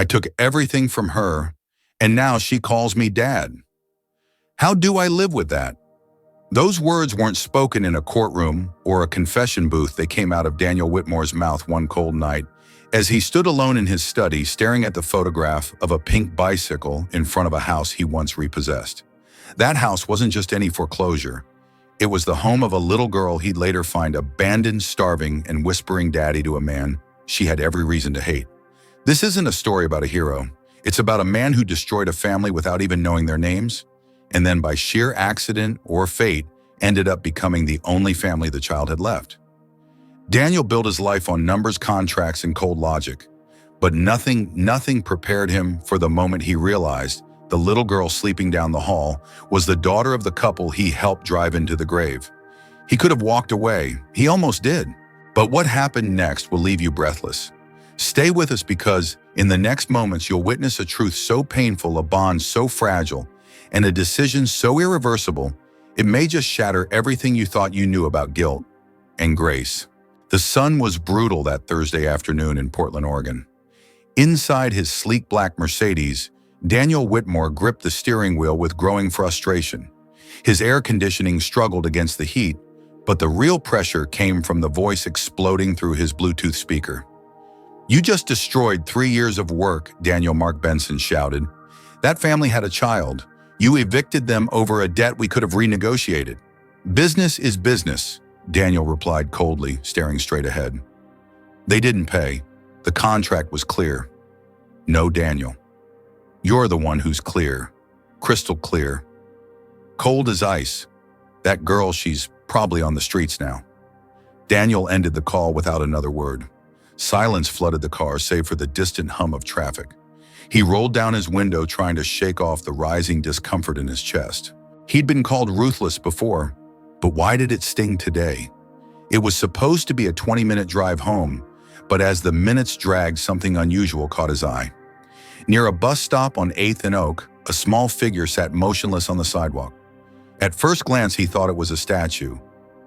I took everything from her, and now she calls me dad. How do I live with that? Those words weren't spoken in a courtroom or a confession booth. They came out of Daniel Whitmore's mouth one cold night as he stood alone in his study staring at the photograph of a pink bicycle in front of a house he once repossessed. That house wasn't just any foreclosure. It was the home of a little girl he'd later find abandoned, starving, and whispering daddy to a man she had every reason to hate. This isn't a story about a hero. It's about a man who destroyed a family without even knowing their names, and then by sheer accident or fate, ended up becoming the only family the child had left. Daniel built his life on numbers, contracts, and cold logic, but nothing prepared him for the moment he realized the little girl sleeping down the hall was the daughter of the couple he helped drive into the grave. He could have walked away. He almost did. But what happened next will leave you breathless. Stay with us because in the next moments you'll witness a truth so painful, a bond so fragile, and a decision so irreversible, it may just shatter everything you thought you knew about guilt and grace. The sun was brutal that Thursday afternoon in Portland, Oregon. Inside his sleek black Mercedes, Daniel Whitmore gripped the steering wheel with growing frustration. His air conditioning struggled against the heat, but the real pressure came from the voice exploding through his Bluetooth speaker. "You just destroyed 3 years of work," Daniel Mark Benson shouted. "That family had a child. You evicted them over a debt we could have renegotiated." "Business is business," Daniel replied coldly, staring straight ahead. "They didn't pay. The contract was clear." "No, Daniel. You're the one who's clear. Crystal clear. Cold as ice. That girl, she's probably on the streets now." Daniel ended the call without another word. Silence flooded the car, save for the distant hum of traffic. He rolled down his window, trying to shake off the rising discomfort in his chest. He'd been called ruthless before, but why did it sting today? It was supposed to be a 20-minute drive home, but as the minutes dragged, something unusual caught his eye. Near a bus stop on 8th and Oak, a small figure sat motionless on the sidewalk. At first glance, he thought it was a statue.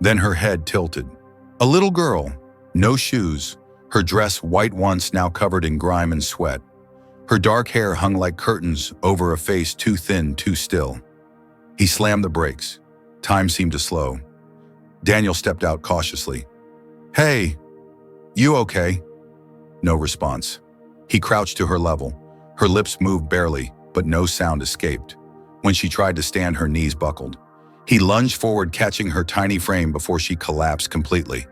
Then her head tilted. A little girl, no shoes, her dress white once, now covered in grime and sweat. Her dark hair hung like curtains over a face too thin, too still. He slammed the brakes. Time seemed to slow. Daniel stepped out cautiously. "Hey, you okay?" No response. He crouched to her level. Her lips moved barely, but no sound escaped. When she tried to stand, her knees buckled. He lunged forward, catching her tiny frame before she collapsed completely.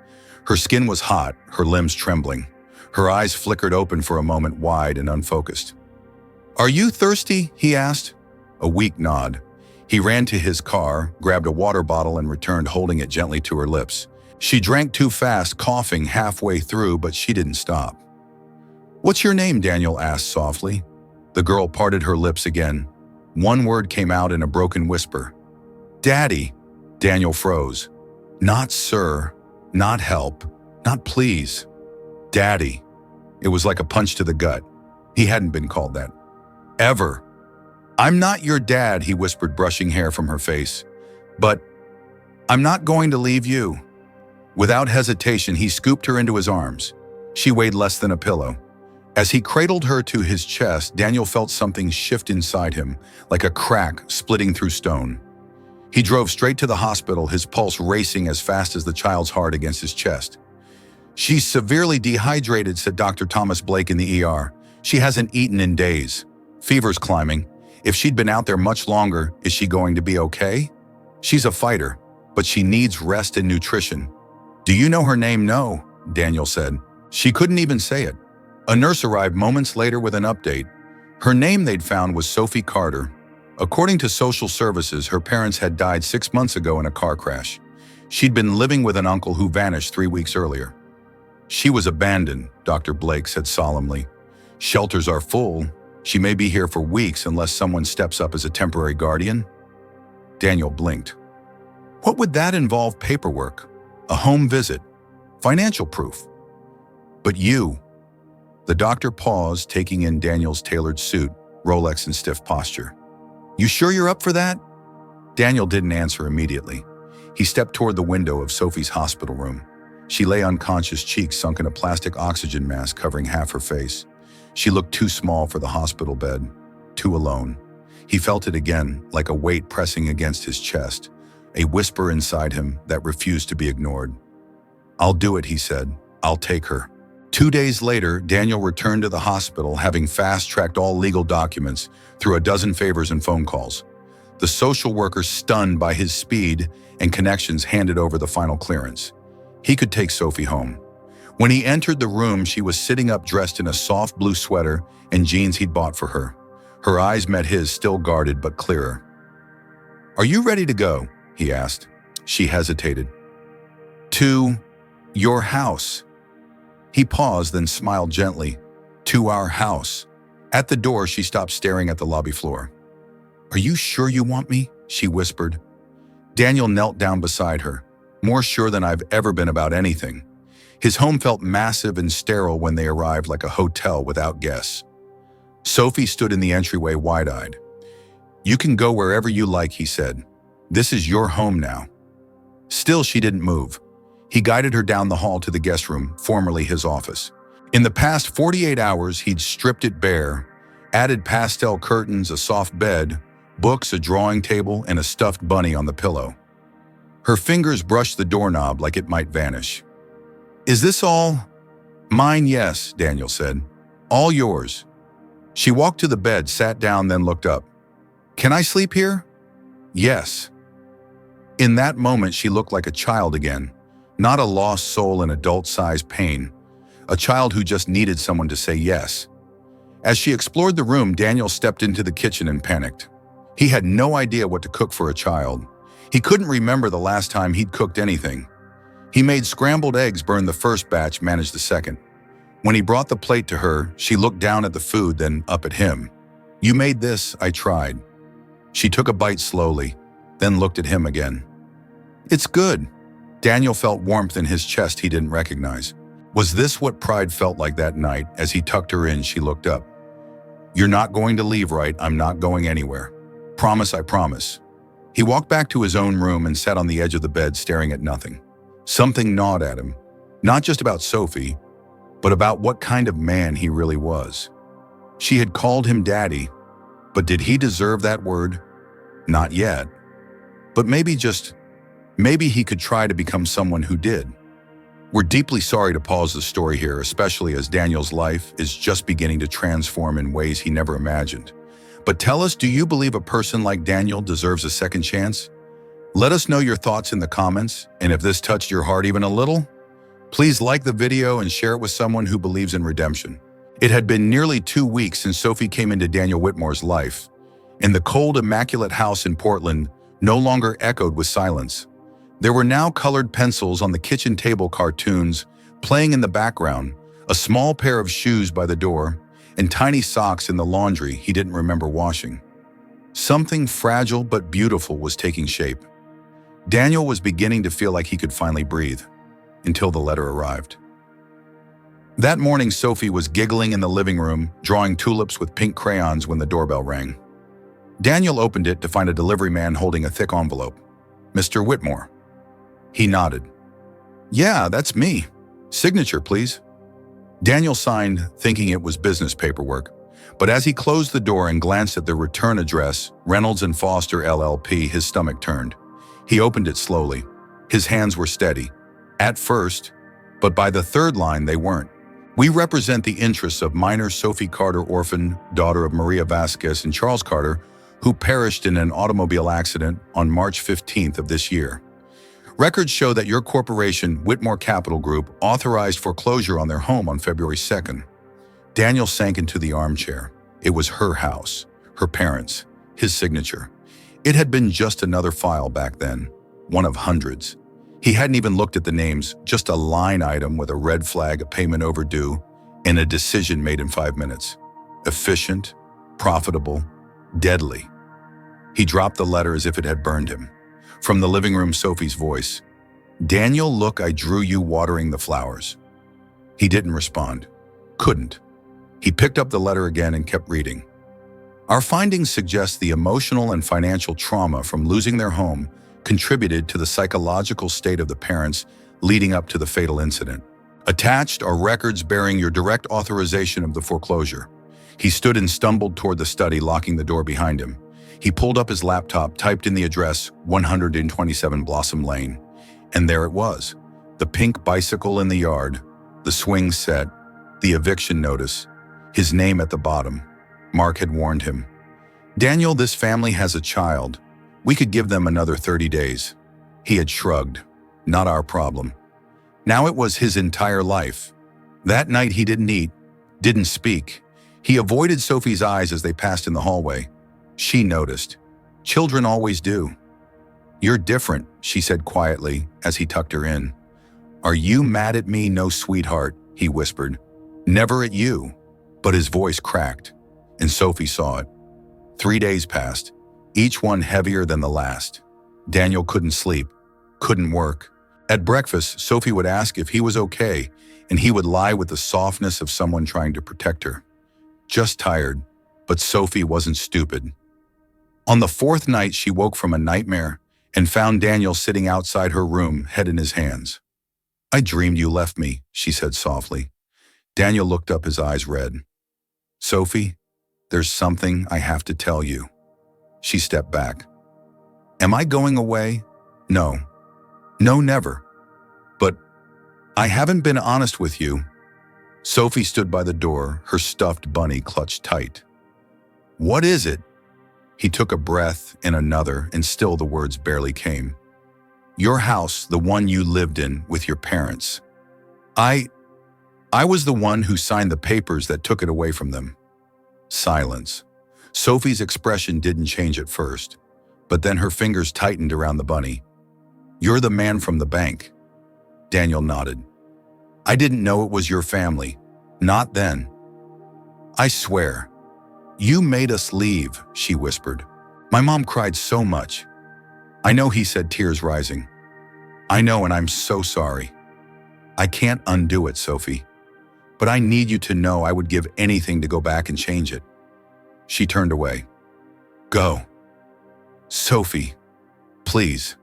Her skin was hot, her limbs trembling. Her eyes flickered open for a moment, wide and unfocused. "Are you thirsty?" he asked. A weak nod. He ran to his car, grabbed a water bottle, and returned, holding it gently to her lips. She drank too fast, coughing halfway through, but she didn't stop. "What's your name?" Daniel asked softly. The girl parted her lips again. One word came out in a broken whisper. "Daddy." Daniel froze. Not sir, not help, not please. Daddy. It was like a punch to the gut. He hadn't been called that. Ever. "I'm not your dad," he whispered, brushing hair from her face. "But I'm not going to leave you." Without hesitation, he scooped her into his arms. She weighed less than a pillow. As he cradled her to his chest, Daniel felt something shift inside him, like a crack splitting through stone. He drove straight to the hospital, his pulse racing as fast as the child's heart against his chest. "She's severely dehydrated," said Dr. Thomas Blake in the ER. "She hasn't eaten in days. Fever's climbing. If she'd been out there much longer, is she going to be okay? She's a fighter, but she needs rest and nutrition." "Do you know her name?" "No," Daniel said. She couldn't even say it. A nurse arrived moments later with an update. Her name they'd found was Sophie Carter. According to social services, her parents had died 6 months ago in a car crash. She'd been living with an uncle who vanished 3 weeks earlier. "She was abandoned," Dr. Blake said solemnly. "Shelters are full. She may be here for weeks unless someone steps up as a temporary guardian." Daniel blinked. What would that involve? Paperwork, a home visit, financial proof. "But you." The doctor paused, taking in Daniel's tailored suit, Rolex and stiff posture. "You sure you're up for that?" Daniel didn't answer immediately. He stepped toward the window of Sophie's hospital room. She lay unconscious, cheeks sunk in a plastic oxygen mask covering half her face. She looked too small for the hospital bed, too alone. He felt it again, like a weight pressing against his chest, a whisper inside him that refused to be ignored. "I'll do it," he said. "I'll take her." 2 days later, Daniel returned to the hospital, having fast-tracked all legal documents through a dozen favors and phone calls. The social worker, stunned by his speed and connections, handed over the final clearance. He could take Sophie home. When he entered the room, she was sitting up dressed in a soft blue sweater and jeans he'd bought for her. Her eyes met his, still guarded but clearer. "Are you ready to go?" he asked. She hesitated. "To your house." He paused, then smiled gently. "To our house." At the door, she stopped staring at the lobby floor. "Are you sure you want me?" she whispered. Daniel knelt down beside her, more sure than I've ever been about anything. His home felt massive and sterile when they arrived, like a hotel without guests. Sophie stood in the entryway, wide-eyed. "You can go wherever you like," he said. "This is your home now." Still, she didn't move. He guided her down the hall to the guest room, formerly his office. In the past 48 hours, he'd stripped it bare, added pastel curtains, a soft bed, books, a drawing table, and a stuffed bunny on the pillow. Her fingers brushed the doorknob like it might vanish. "Is this all?" "Mine, yes," Daniel said. "All yours." She walked to the bed, sat down, then looked up. "Can I sleep here?" "Yes." In that moment, she looked like a child again, not a lost soul in adult-sized pain, a child who just needed someone to say yes. As she explored the room, Daniel stepped into the kitchen and panicked. He had no idea what to cook for a child. He couldn't remember the last time he'd cooked anything. He made scrambled eggs, burned the first batch, managed the second. When he brought the plate to her, she looked down at the food, then up at him. "You made this, I tried." She took a bite slowly, then looked at him again. "It's good." Daniel felt warmth in his chest he didn't recognize. Was this what pride felt like that night? As he tucked her in, she looked up. "You're not going to leave, right?" "I'm not going anywhere. Promise, I promise." He walked back to his own room and sat on the edge of the bed, staring at nothing. Something gnawed at him, not just about Sophie, but about what kind of man he really was. She had called him daddy, but did he deserve that word? Not yet. But maybe he could try to become someone who did. We're deeply sorry to pause the story here, especially as Daniel's life is just beginning to transform in ways he never imagined. But tell us, do you believe a person like Daniel deserves a second chance? Let us know your thoughts in the comments, and if this touched your heart even a little, please like the video and share it with someone who believes in redemption. It had been nearly 2 weeks since Sophie came into Daniel Whitmore's life, and the cold, immaculate house in Portland no longer echoed with silence. There were now colored pencils on the kitchen table, cartoons playing in the background, a small pair of shoes by the door, and tiny socks in the laundry he didn't remember washing. Something fragile but beautiful was taking shape. Daniel was beginning to feel like he could finally breathe, until the letter arrived. That morning, Sophie was giggling in the living room, drawing tulips with pink crayons when the doorbell rang. Daniel opened it to find a delivery man holding a thick envelope. "Mr. Whitmore." He nodded. "Yeah, that's me. Signature, please." Daniel signed, thinking it was business paperwork. But as he closed the door and glanced at the return address, Reynolds and Foster LLP, his stomach turned. He opened it slowly. His hands were steady. At first, but by the third line they weren't. "We represent the interests of minor Sophie Carter, orphan, daughter of Maria Vasquez and Charles Carter, who perished in an automobile accident on March 15th of this year. Records show that your corporation, Whitmore Capital Group, authorized foreclosure on their home on February 2nd. Daniel sank into the armchair. It was her house, her parents, his signature. It had been just another file back then, one of hundreds. He hadn't even looked at the names, just a line item with a red flag, a payment overdue, and a decision made in 5 minutes. Efficient, profitable, deadly. He dropped the letter as if it had burned him. From the living room, Sophie's voice. "Daniel, look, I drew you watering the flowers." He didn't respond. Couldn't. He picked up the letter again and kept reading. "Our findings suggest the emotional and financial trauma from losing their home contributed to the psychological state of the parents leading up to the fatal incident. Attached are records bearing your direct authorization of the foreclosure. He stood and stumbled toward the study, locking the door behind him. He pulled up his laptop, typed in the address, 127 Blossom Lane. And there it was. The pink bicycle in the yard, the swing set, the eviction notice, his name at the bottom. Mark had warned him. "Daniel, this family has a child. We could give them another 30 days. He had shrugged. Not our problem. Now it was his entire life. That night he didn't eat, didn't speak. He avoided Sophie's eyes as they passed in the hallway. She noticed. Children always do. "You're different," she said quietly as he tucked her in. "Are you mad at me, no sweetheart?" he whispered. "Never at you." But his voice cracked, and Sophie saw it. 3 days passed, each one heavier than the last. Daniel couldn't sleep, couldn't work. At breakfast, Sophie would ask if he was okay, and he would lie with the softness of someone trying to protect her. Just tired, but Sophie wasn't stupid. On the 4th night, she woke from a nightmare and found Daniel sitting outside her room, head in his hands. "I dreamed you left me," she said softly. Daniel looked up, his eyes red. "Sophie, there's something I have to tell you." She stepped back. "Am I going away?" "No. No, never. But I haven't been honest with you." Sophie stood by the door, her stuffed bunny clutched tight. "What is it?" He took a breath and another, and still the words barely came. "Your house, the one you lived in with your parents. I was the one who signed the papers that took it away from them." Silence. Sophie's expression didn't change at first, but then her fingers tightened around the bunny. "You're the man from the bank." Daniel nodded. "I didn't know it was your family. Not then." "I swear. You made us leave," she whispered. "My mom cried so much." "I know," he said, tears rising. "I know, and I'm so sorry. I can't undo it, Sophie. But I need you to know I would give anything to go back and change it." She turned away. "Go. Sophie, please."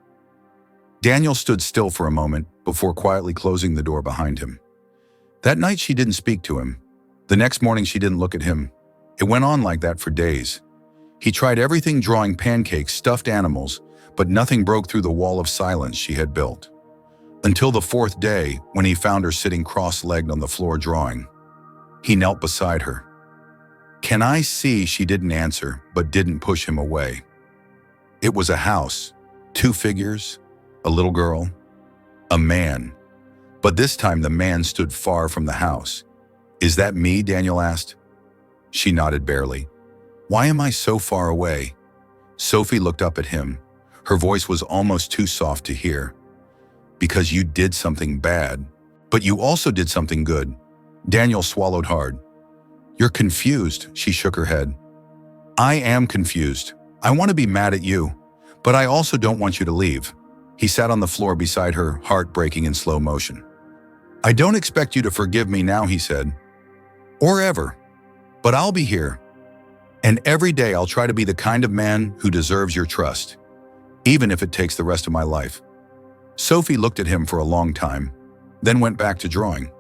Daniel stood still for a moment before quietly closing the door behind him. That night she didn't speak to him. The next morning she didn't look at him. It went on like that for days. He tried everything, drawing pancakes, stuffed animals, but nothing broke through the wall of silence she had built. Until the 4th day, when he found her sitting cross-legged on the floor drawing. He knelt beside her. "Can I see?" She didn't answer, but didn't push him away. It was a house, 2 figures, a little girl, a man. But this time the man stood far from the house. "Is that me?" Daniel asked. She nodded barely. "Why am I so far away?" Sophie looked up at him. Her voice was almost too soft to hear. "Because you did something bad, but you also did something good." Daniel swallowed hard. "You're confused," she shook her head. "I am confused. I want to be mad at you, but I also don't want you to leave." He sat on the floor beside her, heart breaking in slow motion. "I don't expect you to forgive me now," he said, "or ever, but I'll be here. And every day I'll try to be the kind of man who deserves your trust, even if it takes the rest of my life." Sophie looked at him for a long time, then went back to drawing.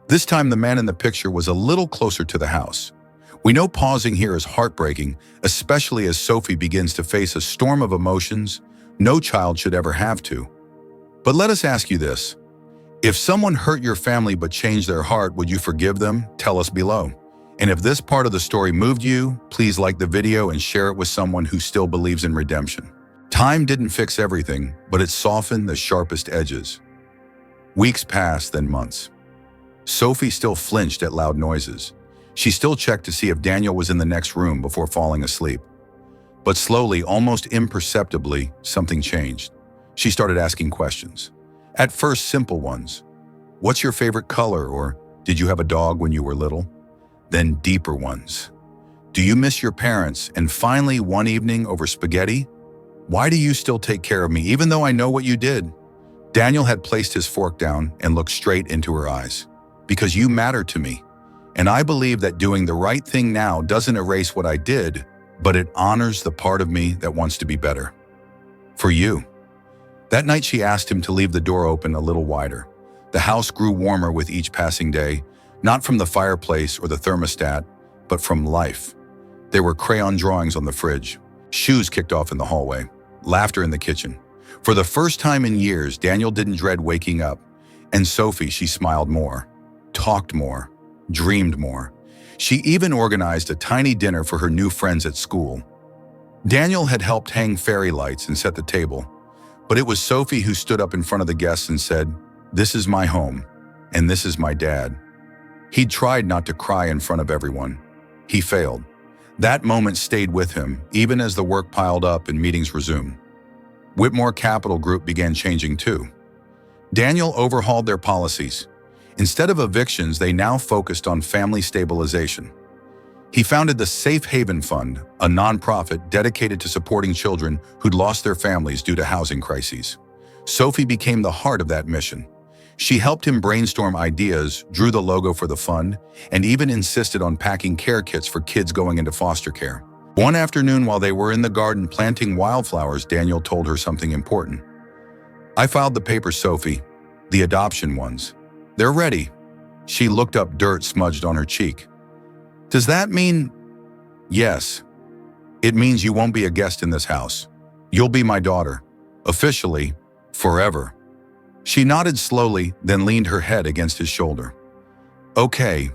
This time the man in the picture was a little closer to the house. We know pausing here is heartbreaking, especially as Sophie begins to face a storm of emotions no child should ever have to. But let us ask you this. If someone hurt your family but changed their heart, would you forgive them? Tell us below. And if this part of the story moved you, please like the video and share it with someone who still believes in redemption. Time didn't fix everything, but it softened the sharpest edges. Weeks passed, then months. Sophie still flinched at loud noises. She still checked to see if Daniel was in the next room before falling asleep. But slowly, almost imperceptibly, something changed. She started asking questions. At first, simple ones. "What's your favorite color?" or "Did you have a dog when you were little?" Then deeper ones. "Do you miss your parents?" And finally, one evening over spaghetti, "Why do you still take care of me, even though I know what you did?" Daniel had placed his fork down and looked straight into her eyes. "Because you matter to me. And I believe that doing the right thing now doesn't erase what I did, but it honors the part of me that wants to be better. For you." That night she asked him to leave the door open a little wider. The house grew warmer with each passing day, not from the fireplace or the thermostat, but from life. There were crayon drawings on the fridge, shoes kicked off in the hallway, laughter in the kitchen. For the first time in years, Daniel didn't dread waking up. And Sophie, she smiled more, talked more, dreamed more. She even organized a tiny dinner for her new friends at school. Daniel had helped hang fairy lights and set the table, but it was Sophie who stood up in front of the guests and said, "This is my home, and this is my dad." He'd tried not to cry in front of everyone. He failed. That moment stayed with him, even as the work piled up and meetings resumed. Whitmore Capital Group began changing too. Daniel overhauled their policies. Instead of evictions, they now focused on family stabilization. He founded the Safe Haven Fund, a nonprofit dedicated to supporting children who'd lost their families due to housing crises. Sophie became the heart of that mission. She helped him brainstorm ideas, drew the logo for the fund, and even insisted on packing care kits for kids going into foster care. One afternoon while they were in the garden planting wildflowers, Daniel told her something important. "I filed the papers, Sophie, the adoption ones. They're ready." She looked up, dirt smudged on her cheek. "Does that mean—" "Yes. It means you won't be a guest in this house. You'll be my daughter. Officially, forever." She nodded slowly, then leaned her head against his shoulder. "Okay,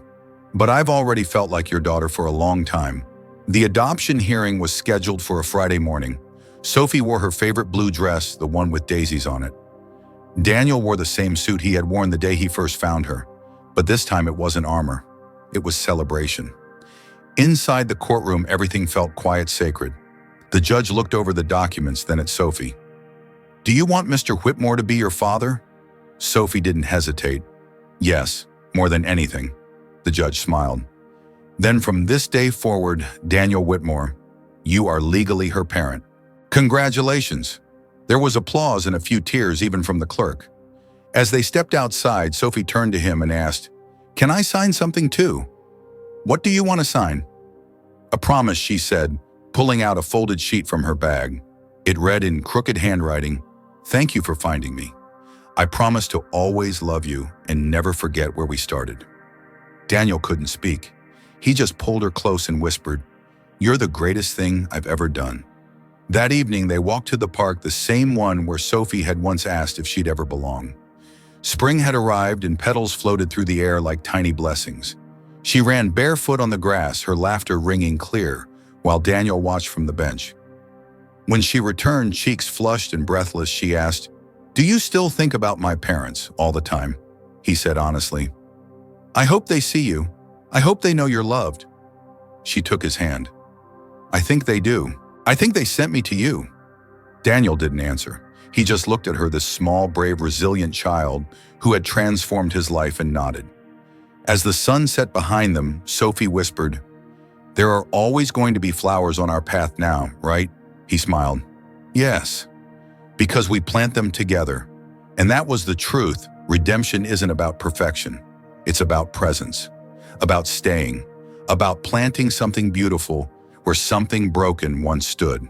but I've already felt like your daughter for a long time." The adoption hearing was scheduled for a Friday morning. Sophie wore her favorite blue dress, the one with daisies on it. Daniel wore the same suit he had worn the day he first found her, but this time it wasn't armor. It was celebration. Inside the courtroom, everything felt quiet, sacred. The judge looked over the documents, then at Sophie. "Do you want Mr. Whitmore to be your father?" Sophie didn't hesitate. "Yes, more than anything." The judge smiled. "Then from this day forward, Daniel Whitmore, you are legally her parent." "Congratulations." There was applause and a few tears even from the clerk. As they stepped outside, Sophie turned to him and asked, "Can I sign something too?" "What do you want to sign?" "A promise," she said, pulling out a folded sheet from her bag. It read in crooked handwriting, "Thank you for finding me. I promise to always love you and never forget where we started." Daniel couldn't speak. He just pulled her close and whispered, "You're the greatest thing I've ever done." That evening, they walked to the park, the same one where Sophie had once asked if she'd ever belong. Spring had arrived and petals floated through the air like tiny blessings. She ran barefoot on the grass, her laughter ringing clear, while Daniel watched from the bench. When she returned, cheeks flushed and breathless, she asked, "Do you still think about my parents all the time?" He said honestly, "I hope they see you. I hope they know you're loved." She took his hand. "I think they do. I think they sent me to you." Daniel didn't answer. He just looked at her, this small, brave, resilient child who had transformed his life, and nodded. As the sun set behind them, Sophie whispered, "There are always going to be flowers on our path now, right?" He smiled. "Yes, because we plant them together." And that was the truth. Redemption isn't about perfection. It's about presence, about staying, about planting something beautiful where something broken once stood.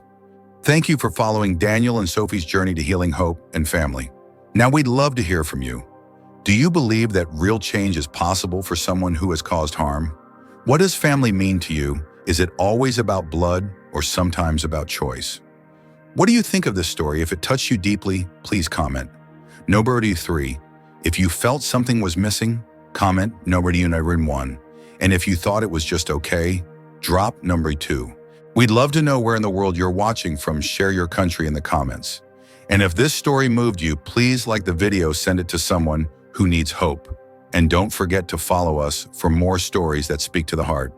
Thank you for following Daniel and Sophie's journey to healing, hope, and family. Now we'd love to hear from you. Do you believe that real change is possible for someone who has caused harm? What does family mean to you? Is it always about blood or sometimes about choice? What do you think of this story? If it touched you deeply, please comment. Number 3. If you felt something was missing, comment number 1. And if you thought it was just okay, drop number 2. We'd love to know where in the world you're watching from. Share your country in the comments. And if this story moved you, please like the video, send it to someone who needs hope. And don't forget to follow us for more stories that speak to the heart.